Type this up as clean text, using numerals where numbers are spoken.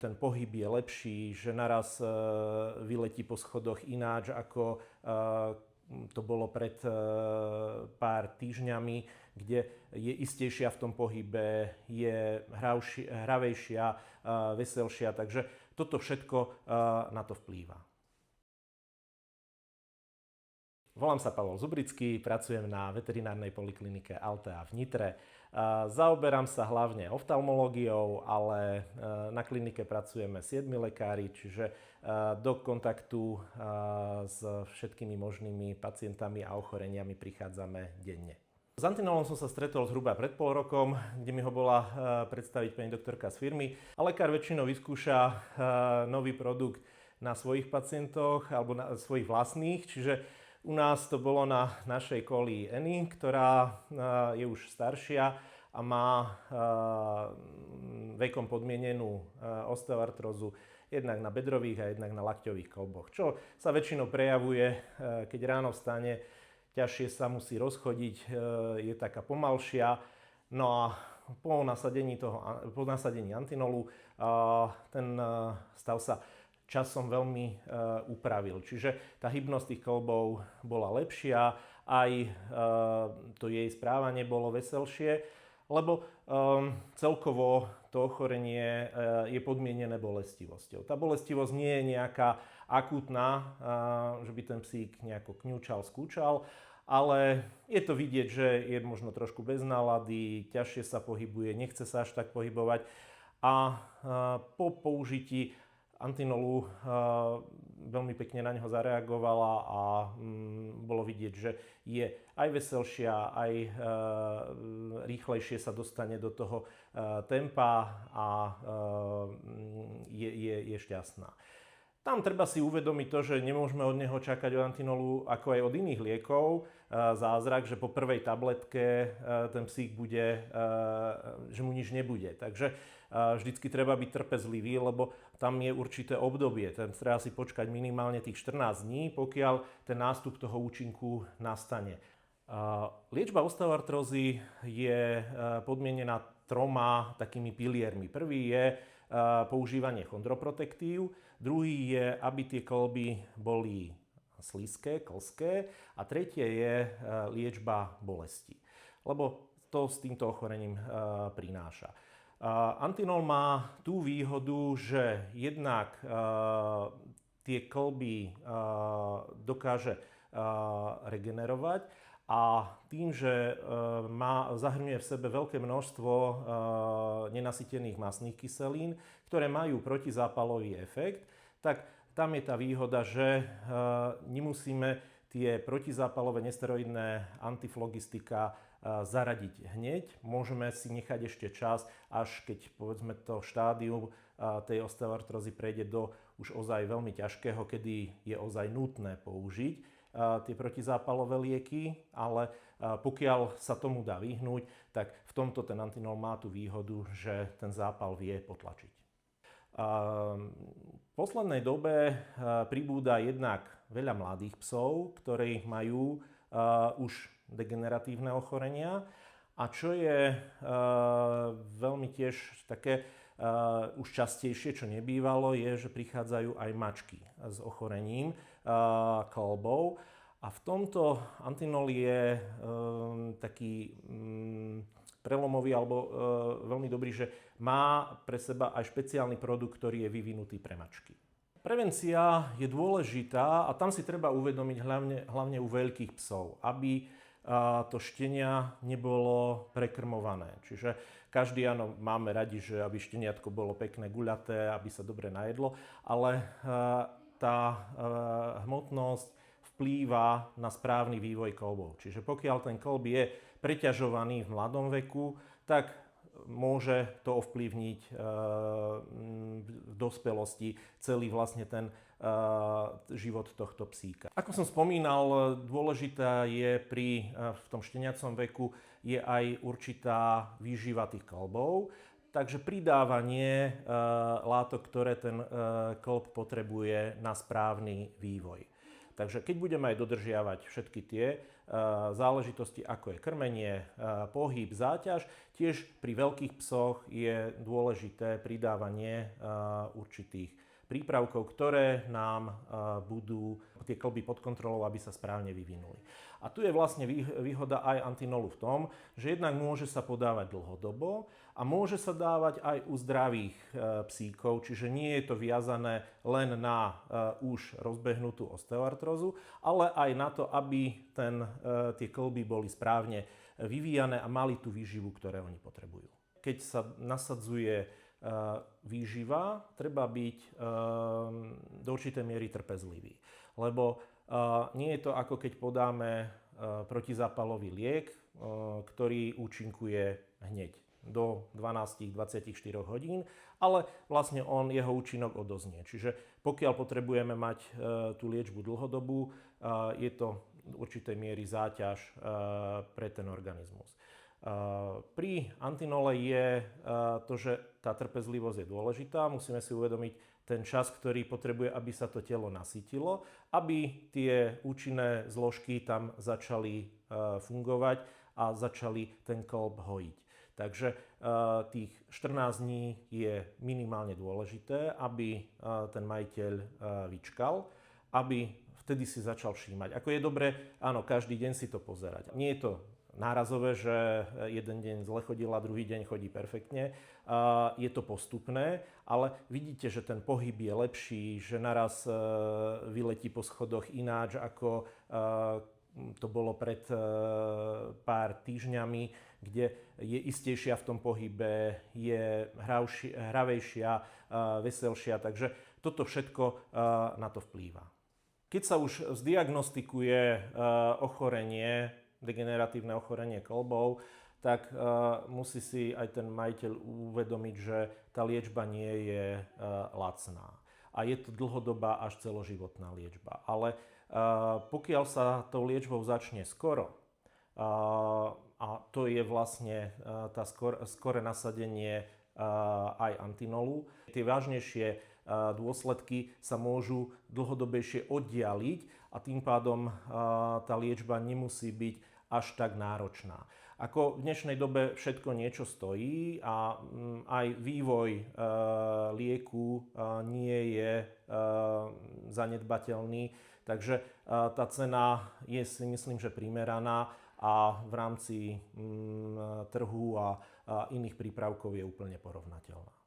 ten pohyb je lepší, že naraz vyletí po schodoch ináč, ako to bolo pred pár týždňami, kde je istejšia v tom pohybe, je hravejšia, veselšia, takže toto všetko na to vplýva. Volám sa Pavol Zubrický, pracujem na veterinárnej poliklinike Altea v Nitre. Zaoberám sa hlavne oftalmológiou, ale na klinike pracujeme 7 lekári, čiže do kontaktu s všetkými možnými pacientami a ochoreniami prichádzame denne. S Antinolom som sa stretol zhruba pred pol rokom, kde mi ho bola predstaviť pani doktorka z firmy. A lekár väčšinou vyskúša nový produkt na svojich pacientoch alebo na svojich vlastných, čiže u nás to bolo na našej kolii Eny, ktorá je už staršia a má vekom podmienenú osteoartrózu jednak na bedrových a jednak na lakťových kĺboch, čo sa väčšinou prejavuje, keď ráno vstane, ťažšie sa musí rozchodiť, je taká pomalšia. No a po nasadení Antinolu ten stav sa časom veľmi upravil. Čiže tá hybnosť tých kĺbov bola lepšia, aj to jej správanie bolo veselšie, lebo celkovo to ochorenie je podmienené bolestivosťou. Tá bolestivosť nie je nejaká akútna, že by ten psík nejako kňučal, skúčal, ale je to vidieť, že je možno trošku bez nálady, ťažšie sa pohybuje, nechce sa až tak pohybovať a po použití Antinolu veľmi pekne na neho zareagovala a bolo vidieť, že je aj veselšia, aj rýchlejšie sa dostane do toho tempa a je šťastná. Tam treba si uvedomiť to, že nemôžeme od neho čakať od Antinolu ako aj od iných liekov zázrak, že po prvej tabletke ten psík bude, že mu nič nebude. Takže vždycky treba byť trpezlivý, lebo tam je určité obdobie. Treba si počkať minimálne tých 14 dní, pokiaľ ten nástup toho účinku nastane. Liečba osteoartrózy je podmienená 3 takými piliermi. Prvý je používanie chondroprotektív, druhý je, aby tie kĺby boli slizké, klzké a tretie je liečba bolesti, lebo to s týmto ochorením prináša. Antinol má tú výhodu, že jednak tie kĺby dokáže regenerovať a tým, že zahrňuje v sebe veľké množstvo nenasytených mastných kyselín, ktoré majú protizápalový efekt, tak tam je tá výhoda, že nemusíme tie protizápalové nesteroidné antiflogistika zaradiť hneď. Môžeme si nechať ešte čas, až keď povedzme to štádium tej osteoartrózy prejde do už ozaj veľmi ťažkého, kedy je ozaj nutné použiť tie protizápalové lieky, ale pokiaľ sa tomu dá vyhnúť, tak v tomto ten Antinol má tú výhodu, že ten zápal vie potlačiť. V poslednej dobe pribúda jednak veľa mladých psov, ktorí majú už degeneratívne ochorenia a čo je veľmi tiež také už častejšie, čo nebývalo, je, že prichádzajú aj mačky s ochorením kĺbov. A v tomto Antinol je taký prelomový alebo veľmi dobrý, že má pre seba aj špeciálny produkt, ktorý je vyvinutý pre mačky. Prevencia je dôležitá a tam si treba uvedomiť hlavne u veľkých psov, aby to štenia nebolo prekrmované. Čiže každý, áno, máme radi, že aby šteniatko bolo pekné, guľaté, aby sa dobre najedlo, ale tá hmotnosť vplýva na správny vývoj kĺbov. Čiže pokiaľ ten kĺb je preťažovaný v mladom veku, tak môže to ovplyvniť v dospelosti celý vlastne ten život tohto psíka. Ako som spomínal, dôležitá je v tom šteniacom veku je aj určitá výživa tých kĺbov, takže pridávanie látok, ktoré ten kĺb potrebuje na správny vývoj. Takže keď budeme aj dodržiavať všetky tie záležitosti, ako je krmenie, pohyb, záťaž, tiež pri veľkých psoch je dôležité pridávanie určitých prípravkov, ktoré nám budú tie kĺby pod kontrolou, aby sa správne vyvinuli. A tu je vlastne výhoda aj antinolu v tom, že jednak môže sa podávať dlhodobo a môže sa dávať aj u zdravých psíkov, čiže nie je to viazané len na už rozbehnutú osteoartrózu, ale aj na to, aby tie kĺby boli správne vyvíjané a mali tú výživu, ktoré oni potrebujú. Keď sa nasadzuje výživa, treba byť do určitej miery trpezlivý. Lebo nie je to ako keď podáme protizápalový liek, ktorý účinkuje hneď do 12-24 hodín, ale vlastne jeho účinok odoznie. Čiže pokiaľ potrebujeme mať tú liečbu dlhodobú, je to v určitej miery záťaž pre ten organizmus. Pri antinole je to, že tá trpezlivosť je dôležitá. Musíme si uvedomiť ten čas, ktorý potrebuje, aby sa to telo nasytilo, aby tie účinné zložky tam začali fungovať a začali ten kĺb hojiť. Takže tých 14 dní je minimálne dôležité, aby ten majiteľ vyčkal, aby vtedy si začal všímať. Ako je dobre, áno, každý deň si to pozerať. Nie je to nárazové, že jeden deň zle chodila, druhý deň chodí perfektne. Je to postupné, ale vidíte, že ten pohyb je lepší, že naraz vyletí po schodoch ináč, ako to bolo pred pár týždňami, kde je istejšia v tom pohybe, je hravejšia, veselšia, takže toto všetko na to vplýva. Keď sa už zdiagnostikuje ochorenie, degeneratívne ochorenie kĺbov, tak musí si aj ten majiteľ uvedomiť, že tá liečba nie je lacná. A je to dlhodobá až celoživotná liečba. Ale pokiaľ sa tou liečbou začne skoro, a to je vlastne tá skoré nasadenie aj antinolu, tie vážnejšie dôsledky sa môžu dlhodobejšie oddialiť a tým pádom tá liečba nemusí byť až tak náročná. Ako v dnešnej dobe všetko niečo stojí a aj vývoj lieku nie je zanedbateľný, takže tá cena je, si myslím, že primeraná a v rámci trhu a iných prípravkov je úplne porovnateľná.